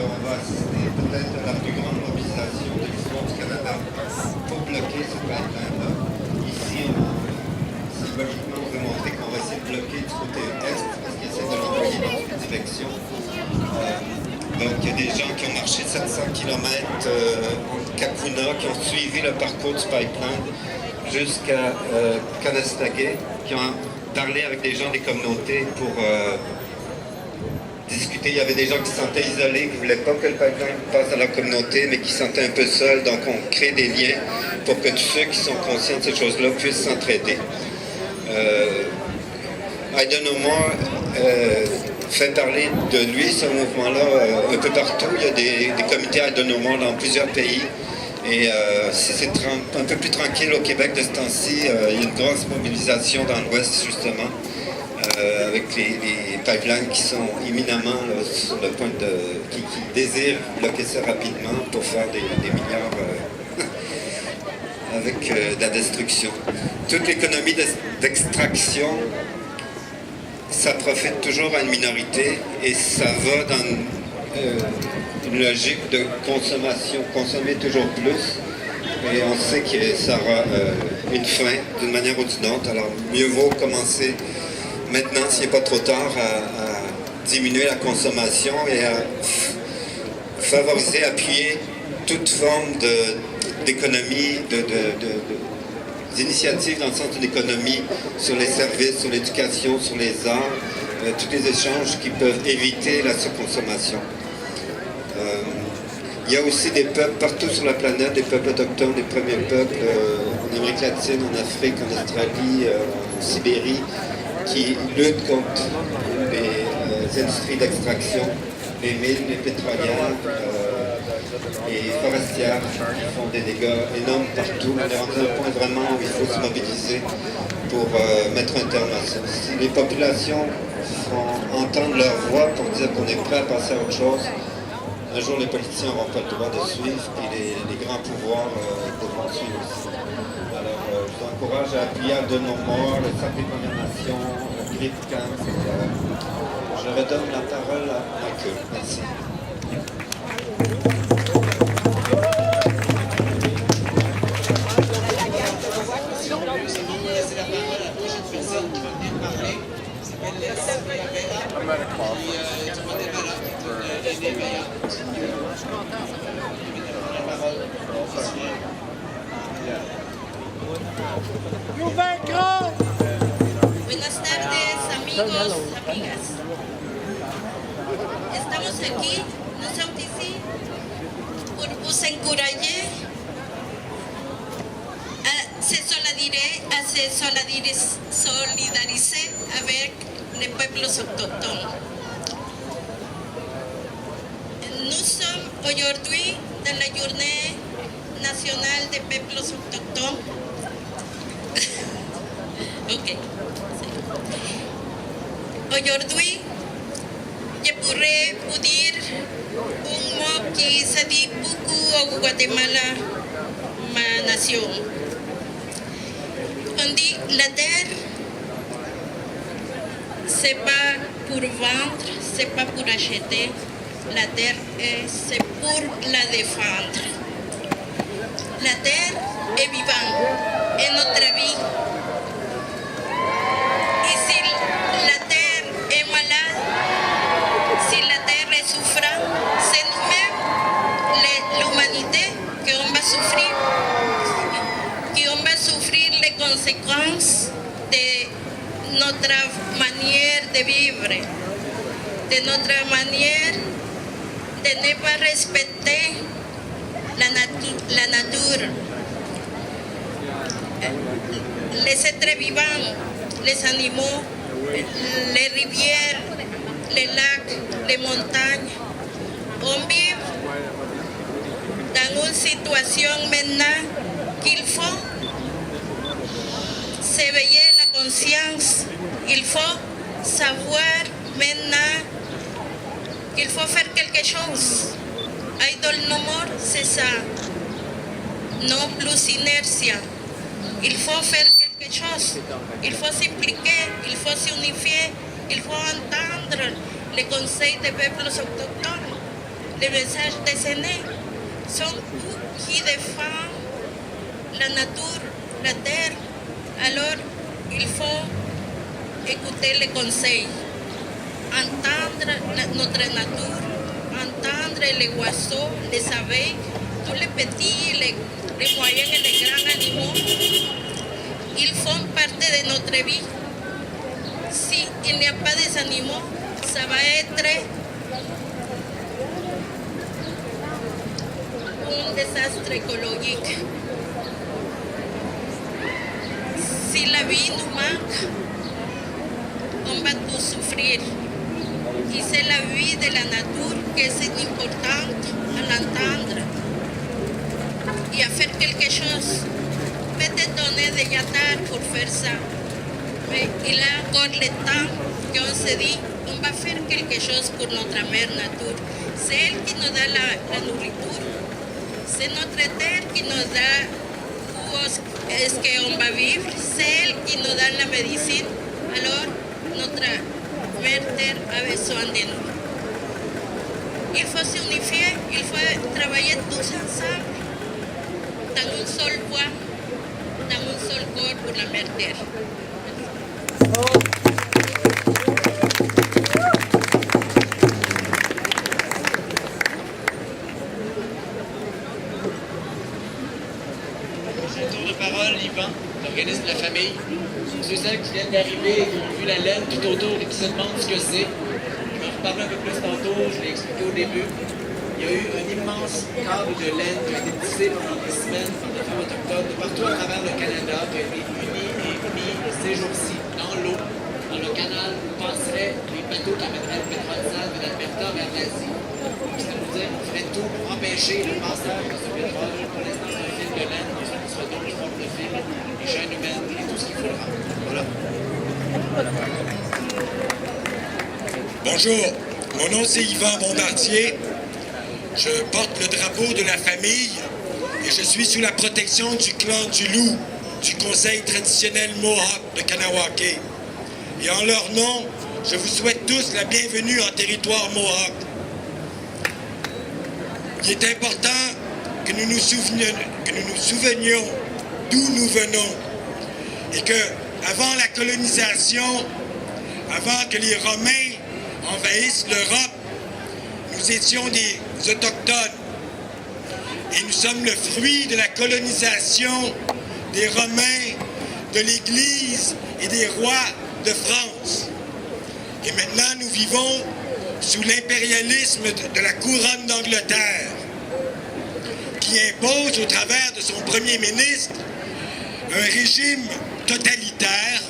on va assister peut-être à la plus grande mobilisation de l'histoire du Canada pour bloquer ce pipeline-là. Ici, symboliquement, on veut montrer qu'on va essayer de bloquer du côté est parce qu'ils essaient de l'envoyer dans une direction. Donc, il y a des gens qui ont marché 700 km en Kakuna, qui ont suivi le parcours du pipeline jusqu'à Kanastagé, qui ont parlé avec des gens des communautés pour discuter. Il y avait des gens qui se sentaient isolés, qui ne voulaient pas que le pipeline passe dans leur communauté, mais qui se sentaient un peu seuls. Donc, on crée des liens pour que tous ceux qui sont conscients de ces choses-là puissent s'entraider. I Don't Know More fait parler de lui, ce mouvement-là, un peu partout. Il y a des comités I Don't Know More dans plusieurs pays. Et c'est un peu plus tranquille au Québec de ce temps-ci. Il y a une grosse mobilisation dans l'Ouest, justement, avec les pipelines qui sont imminemment sur le point qui désirent bloquer ça rapidement pour faire des milliards avec de la destruction. Toute l'économie d'extraction, ça profite toujours à une minorité et ça va dans une logique de consommation, consommer toujours plus. Et on sait que ça aura une fin d'une manière ou d'une autre. Alors mieux vaut commencer maintenant, s'il n'est pas trop tard, à diminuer la consommation et à favoriser, appuyer toute forme d'économie, d'initiatives dans le sens d'une économie sur les services, sur l'éducation, sur les arts, tous les échanges qui peuvent éviter la surconsommation. Il y a aussi des peuples partout sur la planète, des peuples autochtones, des premiers peuples en Amérique latine, en Afrique, en Australie, en Sibérie, qui luttent contre les industries d'extraction, les mines, les pétrolières, et forestières qui font des dégâts énormes partout. On est rendu à un point vraiment où il faut se mobiliser pour mettre un terme à ça. Si les populations font entendre leur voix pour dire qu'on est prêt à passer à autre chose, un jour les politiciens n'auront pas le droit de suivre et les grands pouvoirs devront suivre aussi. Alors je vous encourage à appuyer à De Nos Morts, le Centre des Premières Nations, le Grip Camp, etc. Je redonne la parole à Michael. Merci. Buenas tardes, amigos, amigas. Estamos aquí, nous sommes ici pour vous encourager à se solidariser avec les peuples autochtones. Nous sommes aujourd'hui dans la journée nationale des peuples autochtones. Ok. Aujourd'hui, je pourrais vous dire un mot qui se dit beaucoup au Guatemala, ma nation. On dit la terre, c'est pas pour vendre, c'est pas pour acheter. La terre, c'est pour la défendre. La terre est vivante, est notre vie. Et si la terre est malade, si la terre est souffrante, c'est nous-mêmes, l'humanité, qu'on va souffrir les conséquences de notre manière de vivre, de notre manière de ne pas respecter la nature. Les êtres vivants, les animaux, les rivières, les lacs, les montagnes, on vit dans une situation maintenant qu'il faut s'éveiller la conscience, il faut savoir maintenant qu'il faut faire quelque chose. I Don't Know More, c'est ça. Non plus inertia. Il faut faire quelque chose. Il faut s'impliquer, il faut s'unifier, il faut entendre les conseils des peuples autochtones. les messages des aînés sont eux qui défendent la nature, la terre. Alors, il faut écouter les conseils, entendre notre nature, entendre les oiseaux, les abeilles, tous les petits, les moyens et les grands animaux. Ils font partie de notre vie. S'il n'y a pas des animaux, ça va être un désastre écologique. Si la vie nous manque, on va tous souffrir. Et c'est la vie de la nature que c'est importante à l'entendre et à faire quelque chose. Peut-être on est déjà tard pour faire ça, mais il y a encore le temps qu'on se dit on va faire quelque chose pour notre mère nature. C'est elle qui nous donne la nourriture. C'est notre terre qui nous donne où est-ce qu'on va vivre. C'est elle qui nous donne la médecine. Alors, notre mère terre a besoin de nous. Il faut s'unifier, il faut travailler tous ensemble dans une seule voie, dans un seul corps pour la mère terre. Tour de parole, Yvan, l'organisme de la famille. Ceux et celles qui viennent d'arriver et qui ont vu la laine tout autour et qui se demandent ce que c'est. Je vais en reparler un peu plus tantôt, je l'ai expliqué au début. Il y a eu un immense câble de laine qui a été tissé pendant des semaines par des femmes autochtones de partout à travers le Canada, qui a été uni et mis ces jours-ci dans l'eau, dans le canal où passeraient les bateaux qui amèneraient le pétrole sale de l'Alberta vers l'Asie. Ça veut dire qu'on ferait tout pour empêcher le passage de ce pétrole pour l'instant un fil de laine dans une soit d'autres formes de fil, les chaînes humaines et tout ce qu'il faudra. Voilà. Bonjour, mon nom c'est Yvan Bombardier. Je porte le drapeau de la famille et je suis sous la protection du clan du Loup, du conseil traditionnel Mohawk de Kanawake. Et en leur nom, je vous souhaite tous la bienvenue en territoire Mohawk. Il est important que nous nous souvenions d'où nous venons et que, avant la colonisation, avant que les Romains envahissent l'Europe, nous étions des Autochtones. Et nous sommes le fruit de la colonisation des Romains, de l'Église et des rois de France. Et maintenant, nous vivons sous l'impérialisme de la couronne d'Angleterre, qui impose au travers de son premier ministre un régime totalitaire,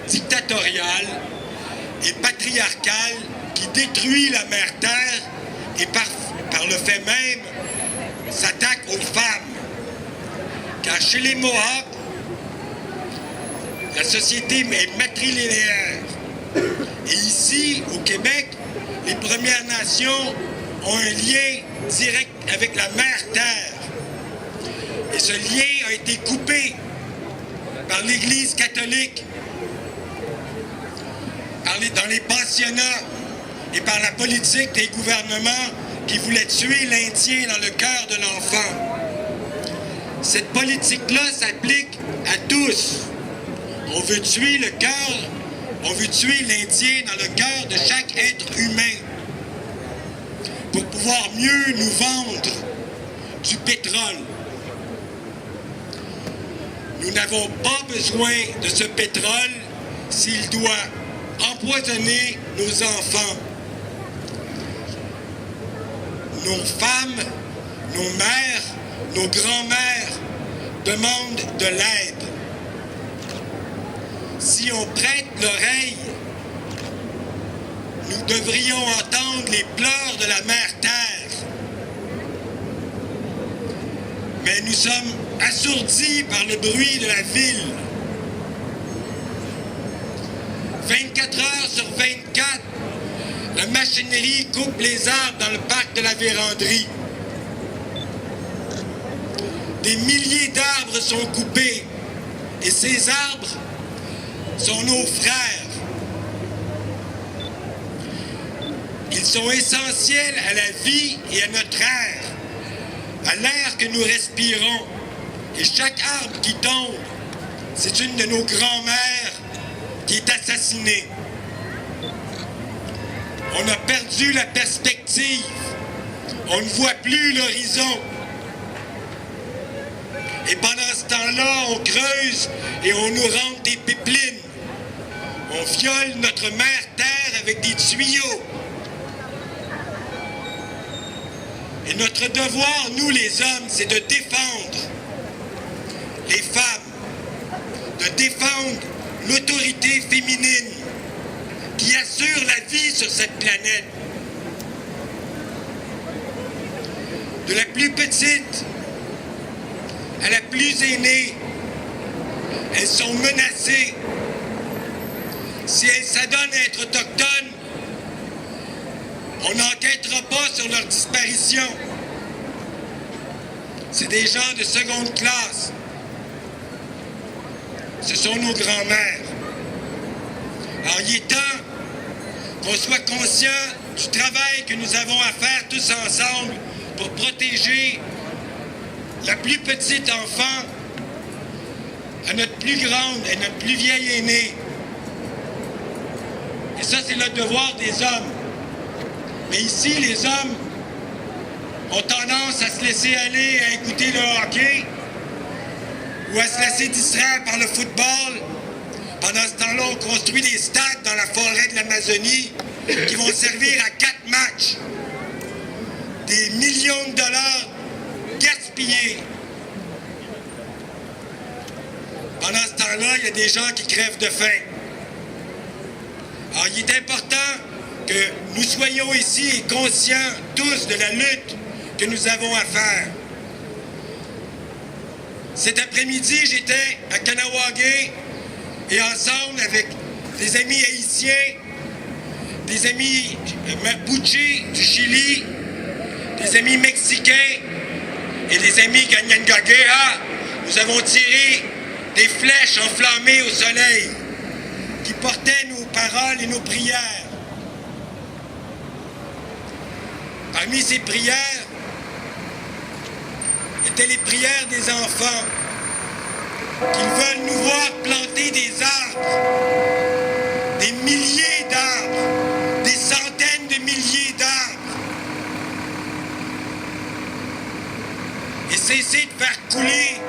dictatorial et patriarcal qui détruit la mère terre et par le fait même s'attaque aux femmes. Car chez les Mohawks, la société est matrilinéaire. Et ici, au Québec, les Premières Nations ont un lien direct avec la mère terre. Et ce lien a été coupé par l'Église catholique, dans les pensionnats et par la politique des gouvernements qui voulaient tuer l'Indien dans le cœur de l'enfant. Cette politique-là s'applique à tous. On veut tuer le cœur, on veut tuer l'Indien dans le cœur de chaque être humain pour pouvoir mieux nous vendre du pétrole. Nous n'avons pas besoin de ce pétrole s'il doit empoisonner nos enfants. Nos femmes, nos mères, nos grands-mères demandent de l'aide. Si on prête l'oreille, nous devrions entendre les pleurs de la mère terre. Mais nous sommes assourdis par le bruit de la ville. 24 heures sur 24, la machinerie coupe les arbres dans le parc de la Vérandrie. Des milliers d'arbres sont coupés et ces arbres sont nos frères. Ils sont essentiels à la vie et à notre air, à l'air que nous respirons. Et chaque arbre qui tombe, c'est une de nos grand-mères qui est assassinée. On a perdu la perspective. On ne voit plus l'horizon. Et pendant ce temps-là, on creuse et on nous rentre des pipelines. On viole notre mère terre avec des tuyaux. Et notre devoir, nous les hommes, c'est de défendre les femmes, de défendre l'autorité féminine qui assure la vie sur cette planète. De la plus petite à la plus aînée, elles sont menacées. Si elles s'adonnent à être autochtones, on n'enquêtera pas sur leur disparition. C'est des gens de seconde classe. Ce sont nos grands-mères. Alors, il est temps qu'on soit conscient du travail que nous avons à faire tous ensemble pour protéger la plus petite enfant à notre plus grande et notre plus vieille aînée. Et ça, c'est le devoir des hommes. Mais ici, les hommes ont tendance à se laisser aller à écouter le hockey ou à se laisser distraire par le football. Pendant ce temps-là, on construit des stades dans la forêt de l'Amazonie qui vont servir à 4 matchs. Des millions de dollars gaspillés. Pendant ce temps-là, il y a des gens qui crèvent de faim. Alors, il est important que nous soyons ici conscients tous de la lutte que nous avons à faire. Cet après-midi, j'étais à Kanawagé et ensemble avec des amis haïtiens, des amis mapuche du Chili, des amis mexicains et des amis Kanien'kehá:ka, nous avons tiré des flèches enflammées au soleil qui portaient nos paroles et nos prières. Parmi ces prières étaient les prières des enfants qui veulent nous voir planter des arbres, des milliers d'arbres, des centaines de milliers d'arbres, et cesser de faire couler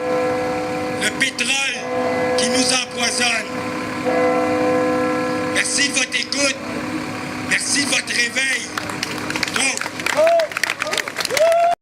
le pétrole qui nous empoisonne. Merci de votre écoute. Merci de votre réveil. Donc,